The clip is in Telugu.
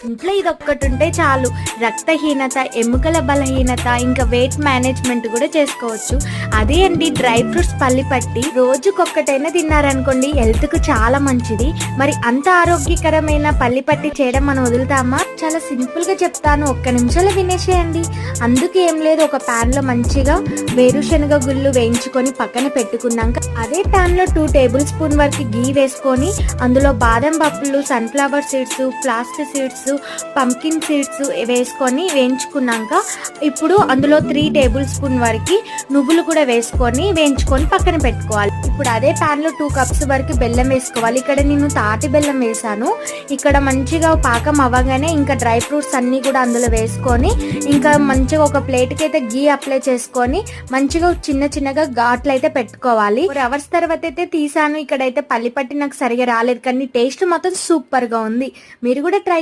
ఇంట్లో ఇదొక్కటి ఉంటే చాలు. రక్తహీనత, ఎముకల బలహీనత, ఇంకా వెయిట్ మేనేజ్మెంట్ కూడా చేసుకోవచ్చు. అదే అండి డ్రై ఫ్రూట్స్ పల్లి పట్టి రోజుకొక్కటైనా తిన్నారనుకోండి హెల్త్‌కు చాలా మంచిది. మరి అంత ఆరోగ్యకరమైన పల్లి పట్టి చేయడం మనం వదులుతామా? చాలా సింపుల్‌గా చెప్తాను. ఒక్క నిమిషంలో వినేసేయండి. అందుకు ఏం లేదు, ఒక ప్యాన్‌లో మంచిగా వేరుశనగ గుళ్ళు వేయించుకొని పక్కన పెట్టుకున్నాక అదే ప్యాన్‌లో 2 టేబుల్ స్పూన్ వరకు ఘీ వేసుకొని అందులో బాదం పప్పులు, sunflower seeds, flax seeds, pumpkin seeds వేసుకొని వేయించుకున్నాక ఇప్పుడు అందులో 3 టేబుల్ స్పూన్ వరకు నువ్వులు కూడా వేసుకొని వేయించుకొని పక్కన పెట్టుకోవాలి. ఇప్పుడు అదే ప్యాన్లో 2 కప్స్ వరకు బెల్లం వేసుకోవాలి. ఇక్కడ నేను తాటి బెల్లం వేసాను. ఇక్కడ మంచిగా పాకం అవ్వగానే ఇంకా డ్రై ఫ్రూట్స్ అన్నీ కూడా అందులో వేసుకొని ఇంకా మంచిగా ఒక ప్లేట్కి అయితే ఘీ అప్లై చేసుకొని మంచిగా చిన్న చిన్నగా ఘాట్లు అయితే పెట్టుకోవాలి. 4 అవర్స్ తర్వాత అయితే తీసాను. ఇక్కడైతే పల్లి పట్టి నాకు సరిగా రాలేదు, కానీ టేస్ట్ మాత్రం సూపర్గా ఉంది. మీరు కూడా ట్రై